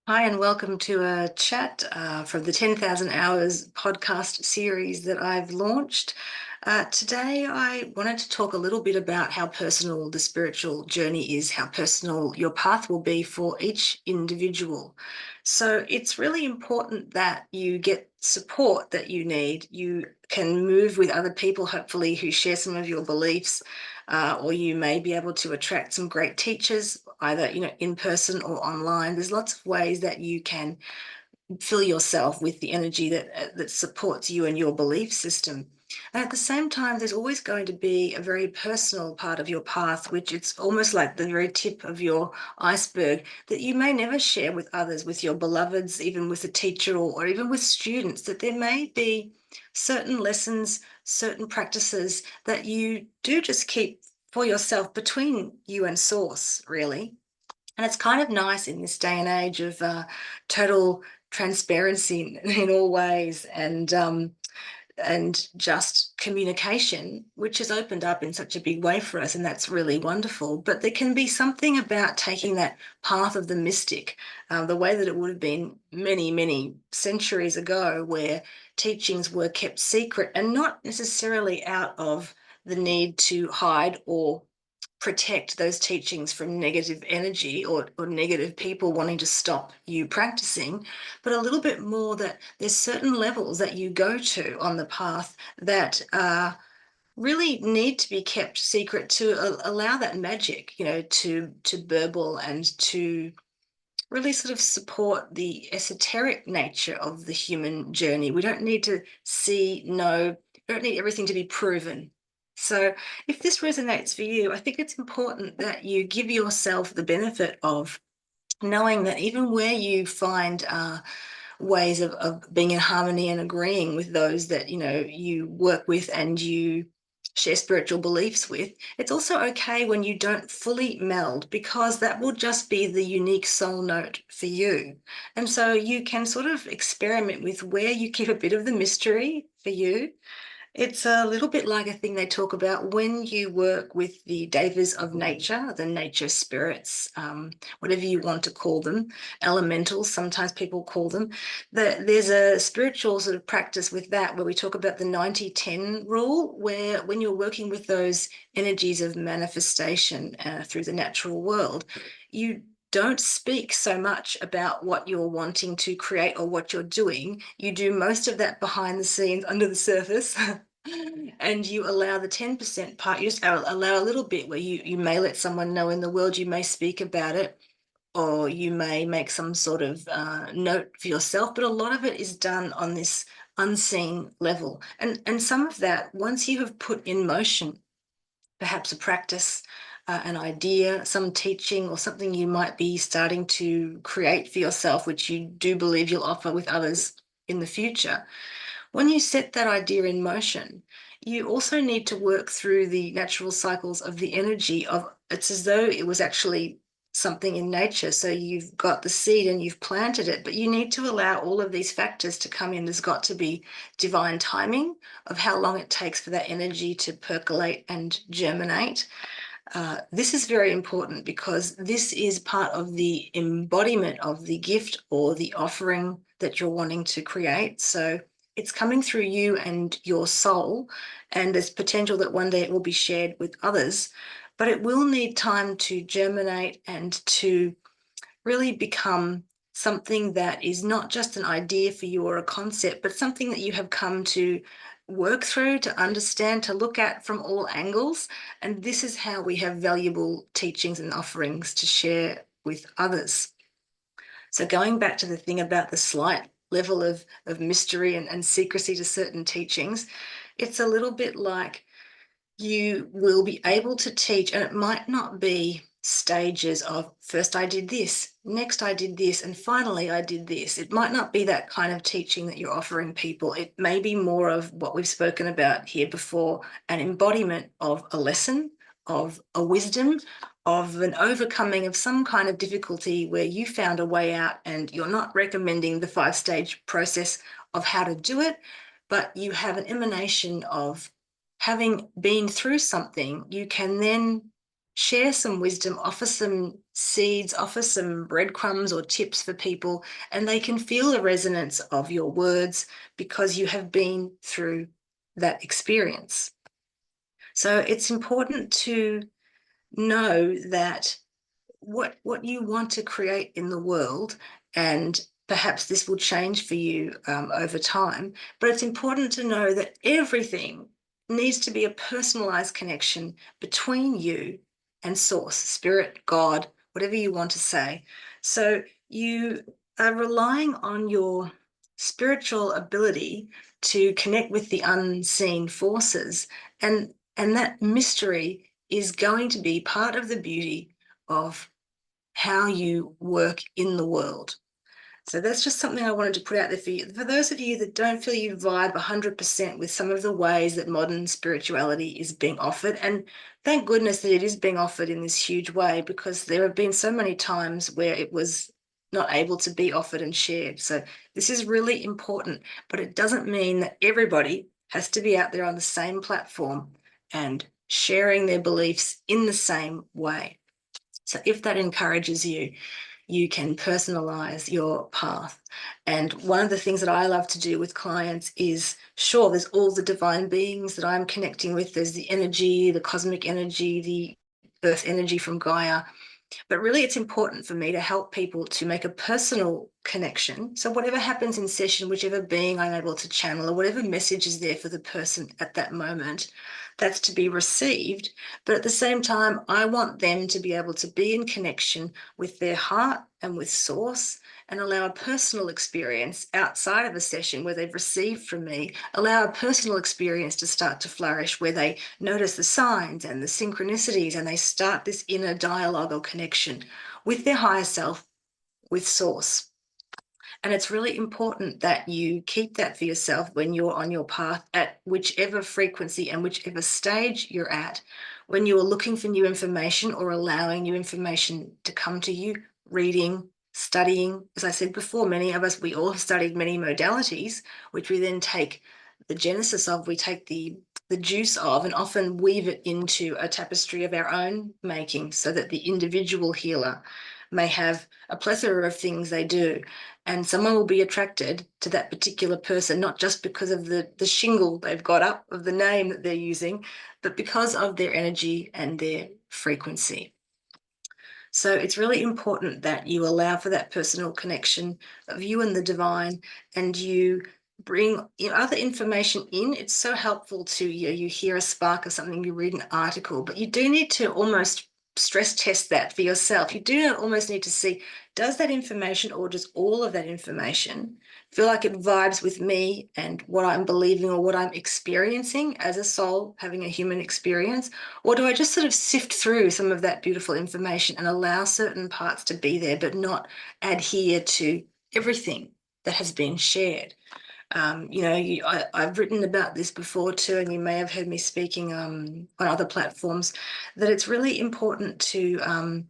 Hi, and welcome to a chat from the 10,000 Hours podcast series that I've launched. Today, I wanted to talk a little bit about how personal the spiritual journey is, how personal your path will be for each individual. So, it's really important that you get support that you need. You can move with other people, hopefully, who share some of your beliefs, or you may be able to attract some great teachers, either in person or online. There's lots of ways that you can fill yourself with the energy that supports you and your belief system. And at the same time, there's always going to be a very personal part of your path, which it's almost like the very tip of your iceberg that you may never share with others, with your beloveds, even with a teacher or even with students, that there may be certain lessons, certain practices that you do just keep for yourself between you and source, really. And it's kind of nice in this day and age of total transparency in all ways and just communication, which has opened up in such a big way for us, and that's really wonderful. But there can be something about taking that path of the mystic, the way that it would have been many, many centuries ago, where teachings were kept secret and not necessarily out of the need to hide or protect those teachings from negative energy or negative people wanting to stop you practicing, but a little bit more that there's certain levels that you go to on the path that really need to be kept secret to allow that magic, to burble and to really sort of support the esoteric nature of the human journey. We don't need to see, know, we don't need everything to be proven. So, if this resonates for you, I think it's important that you give yourself the benefit of knowing that even where you find ways of being in harmony and agreeing with those that you work with and you share spiritual beliefs with, it's also okay when you don't fully meld, because that will just be the unique soul note for you. And so you can sort of experiment with where you keep a bit of the mystery for you. It's a little bit like a thing they talk about when you work with the devas of nature, the nature spirits, whatever you want to call them, elementals, sometimes people call them. There's a spiritual sort of practice with that where we talk about the 90-10 rule, where when you're working with those energies of manifestation through the natural world, you don't speak so much about what you're wanting to create or what you're doing. You do most of that behind the scenes, under the surface. And you allow the 10% part, you just allow a little bit where you may let someone know in the world, you may speak about it, or you may make some sort of note for yourself, but a lot of it is done on this unseen level. And some of that, once you have put in motion, perhaps a practice, an idea, some teaching, or something you might be starting to create for yourself, which you do believe you'll offer with others in the future. When you set that idea in motion, you also need to work through the natural cycles of the energy of it's as though it was actually something in nature. So you've got the seed and you've planted it, but you need to allow all of these factors to come in. There's got to be divine timing of how long it takes for that energy to percolate and germinate. This is very important because this is part of the embodiment of the gift or the offering that you're wanting to create. So it's coming through you and your soul, and there's potential that one day it will be shared with others, but it will need time to germinate and to really become something that is not just an idea for you or a concept, but something that you have come to work through, to understand, to look at from all angles. And this is how we have valuable teachings and offerings to share with others. So going back to the thing about the slight level of mystery and secrecy to certain teachings, it's a little bit like you will be able to teach, and it might not be stages of first I did this, next I did this, and finally I did this. It might not be that kind of teaching that you're offering people. It may be more of what we've spoken about here before, an embodiment of a lesson, of a wisdom, of an overcoming of some kind of difficulty where you found a way out, and you're not recommending the 5-stage process of how to do it, but you have an emanation of having been through something. You can then share some wisdom, offer some seeds, offer some breadcrumbs or tips for people, and they can feel the resonance of your words because you have been through that experience. So it's important to know that what you want to create in the world, and perhaps this will change for you over time, but it's important to know that everything needs to be a personalized connection between you and source, spirit, God, whatever you want to say. So you are relying on your spiritual ability to connect with the unseen forces, and that mystery is going to be part of the beauty of how you work in the world. So that's just something I wanted to put out there for you. For those of you that don't feel you vibe 100% with some of the ways that modern spirituality is being offered, and thank goodness that it is being offered in this huge way, because there have been so many times where it was not able to be offered and shared. So this is really important, but it doesn't mean that everybody has to be out there on the same platform and sharing their beliefs in the same way. So if that encourages you, you can personalize your path. And one of the things that I love to do with clients is, sure, there's all the divine beings that I'm connecting with. There's the energy, the cosmic energy, the earth energy from Gaia. But really, it's important for me to help people to make a personal connection. So whatever happens in session, whichever being I'm able to channel, or whatever message is there for the person at that moment, that's to be received. But at the same time, I want them to be able to be in connection with their heart and with source, and allow a personal experience outside of a session where they've received from me, allow a personal experience to start to flourish, where they notice the signs and the synchronicities, and they start this inner dialogue or connection with their higher self, with source. And it's really important that you keep that for yourself when you're on your path, at whichever frequency and whichever stage you're at. When you're looking for new information or allowing new information to come to you, reading, studying. As I said before, many of us, we all have studied many modalities, which we then take the genesis of, we take the juice of, and often weave it into a tapestry of our own making, so that the individual healer may have a plethora of things they do. And someone will be attracted to that particular person, not just because of the shingle they've got up of the name that they're using, but because of their energy and their frequency. So it's really important that you allow for that personal connection of you and the divine, and you bring other information in. It's so helpful to you hear a spark of something, you read an article, but you do need to almost stress test that for yourself. You do almost need to see, does that information, or does all of that information feel like it vibes with me and what I'm believing or what I'm experiencing as a soul having a human experience? Or do I just sort of sift through some of that beautiful information and allow certain parts to be there, but not adhere to everything that has been shared? I've written about this before too, and you may have heard me speaking on other platforms, that it's really important to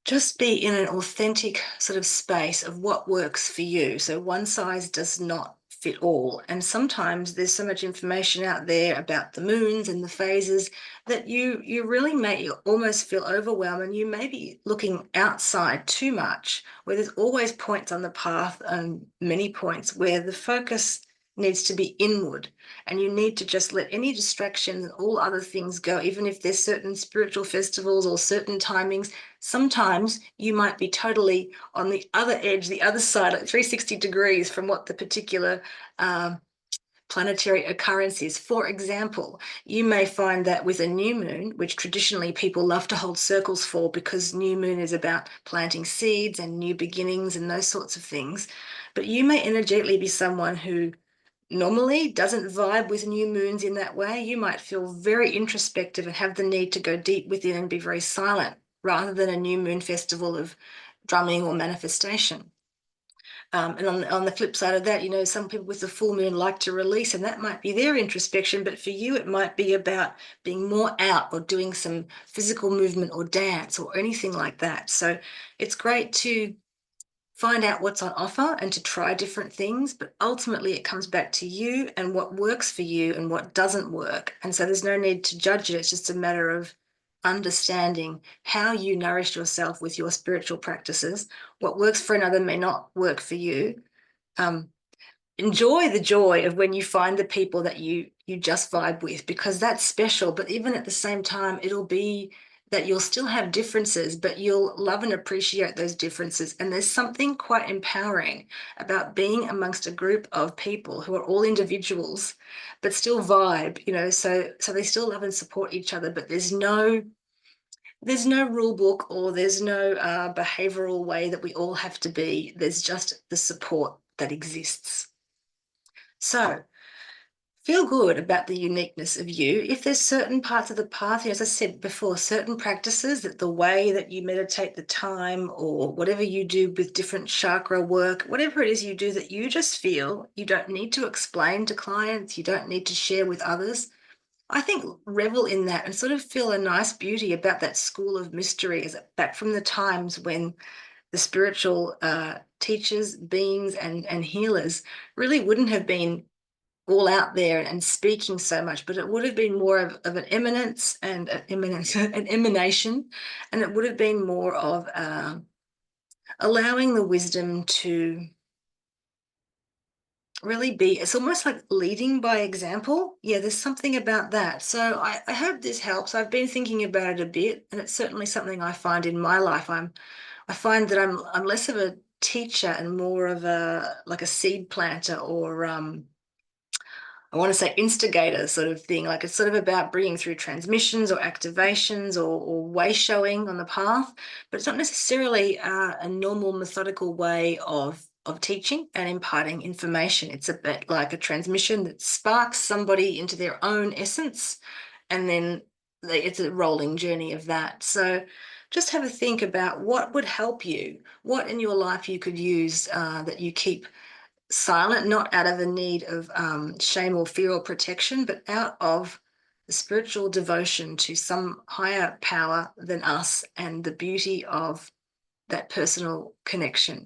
just be in an authentic sort of space of what works for you. So one size does not fit all. And sometimes there's so much information out there about the moons and the phases that you really may almost feel overwhelmed, and you may be looking outside too much, where there's always points on the path, and many points where the focus needs to be inward, and you need to just let any distractions and all other things go. Even if there's certain spiritual festivals or certain timings, sometimes you might be totally on the other edge, the other side, like 360 degrees from what the particular planetary occurrence is. For example, you may find that with a new moon, which traditionally people love to hold circles for, because new moon is about planting seeds and new beginnings and those sorts of things, but you may energetically be someone who normally doesn't vibe with new moons in that way. You might feel very introspective and have the need to go deep within and be very silent, rather than a new moon festival of drumming or manifestation. And on the flip side of that, some people with the full moon like to release, and that might be their introspection, but for you, it might be about being more out or doing some physical movement or dance or anything like that. So it's great to find out what's on offer and to try different things, but ultimately it comes back to you and what works for you and what doesn't work. And so there's no need to judge it. It's just a matter of understanding how you nourish yourself with your spiritual practices. What works for another may not work for you. Um, Enjoy the joy of when you find the people that you just vibe with, because that's special. But even at the same time, it'll be that you'll still have differences, but you'll love and appreciate those differences. And there's something quite empowering about being amongst a group of people who are all individuals, but still vibe, so they still love and support each other, but there's no rule book, or there's no behavioral way that we all have to be. There's just the support that exists. So feel good about the uniqueness of you. If there's certain parts of the path, as I said before, certain practices, that the way that you meditate, the time, or whatever you do with different chakra work, whatever it is you do that you just feel you don't need to explain to clients, you don't need to share with others, I think revel in that and sort of feel a nice beauty about that school of mystery, as back from the times when the spiritual teachers, beings, and healers really wouldn't have been all out there and speaking so much, but it would have been more of an eminence and an emanation, and it would have been more of allowing the wisdom to really be, it's almost like leading by example. Yeah, there's something about that. So I hope this helps. I've been thinking about it a bit, and it's certainly something I find in my life. I find that I'm less of a teacher and more of a like a seed planter, or I want to say instigator sort of thing. Like, it's sort of about bringing through transmissions or activations, or way showing on the path, but it's not necessarily a normal methodical way of teaching and imparting information. It's a bit like a transmission that sparks somebody into their own essence, and then it's a rolling journey of that. So just have a think about what would help you, what in your life you could use that you keep silent, not out of a need of shame or fear or protection, but out of the spiritual devotion to some higher power than us and the beauty of that personal connection.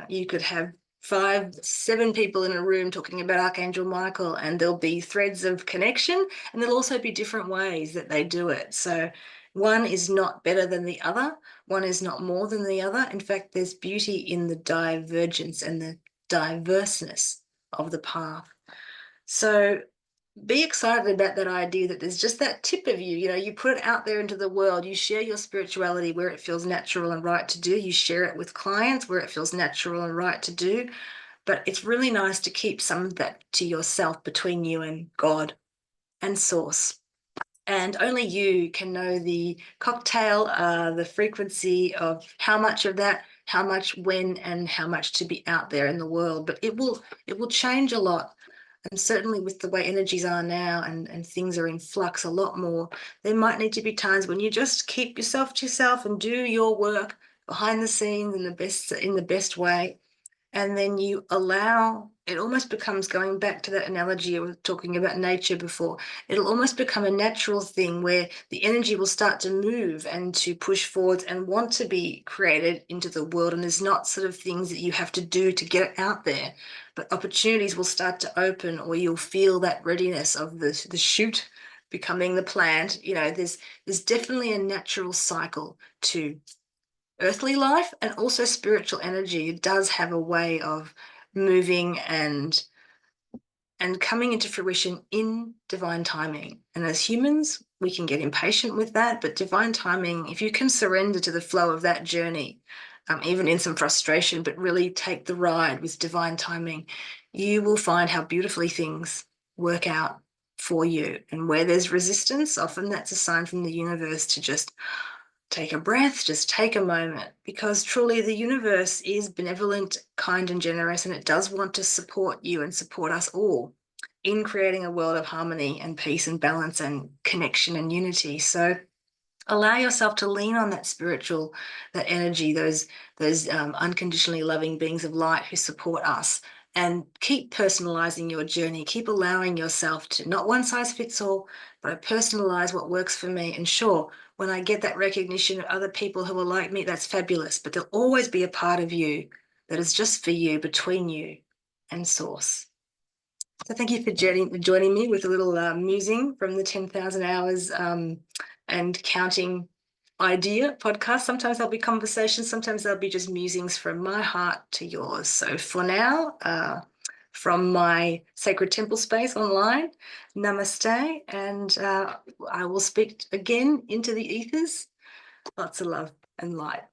You could have 5, 7 people in a room talking about Archangel Michael, and there'll be threads of connection, and there'll also be different ways that they do it. So one is not better than the other. One is not more than the other. In fact, there's beauty in the divergence and the diverseness of the path. So be excited about that idea that there's just that tip of you. You put it out there into the world, you share your spirituality where it feels natural and right to do, you share it with clients where it feels natural and right to do, but it's really nice to keep some of that to yourself, between you and God and source. And only you can know the cocktail, the frequency of how much of that, how much, when, and how much to be out there in the world. But it will change a lot. And certainly with the way energies are now, and things are in flux a lot more, there might need to be times when you just keep yourself to yourself and do your work behind the scenes in the best way. And then you allow, it almost becomes, going back to that analogy I was talking about nature before, it'll almost become a natural thing where the energy will start to move and to push forwards and want to be created into the world. And there's not sort of things that you have to do to get it out there, but opportunities will start to open, or you'll feel that readiness of the shoot becoming the plant. There's definitely a natural cycle to earthly life, and also spiritual energy. It does have a way of moving and coming into fruition in divine timing. And as humans, we can get impatient with that, but divine timing, if you can surrender to the flow of that journey, even in some frustration, but really take the ride with divine timing, you will find how beautifully things work out for you. And where there's resistance, often that's a sign from the universe to just take a breath, just take a moment, because truly the universe is benevolent, kind, and generous, and it does want to support you and support us all in creating a world of harmony and peace and balance and connection and unity. So allow yourself to lean on that spiritual, that energy, those unconditionally loving beings of light who support us, and keep personalizing your journey. Keep allowing yourself to, not one size fits all, but I personalize what works for me. And sure, when I get that recognition of other people who are like me, that's fabulous, but there'll always be a part of you that is just for you, between you and source. So thank you for joining me with a little musing from the 10,000 hours and counting idea podcast. Sometimes there'll be conversations, sometimes there'll be just musings from my heart to yours. So for now, from my sacred temple space online, namaste, and I will speak again into the ethers. Lots of love and light.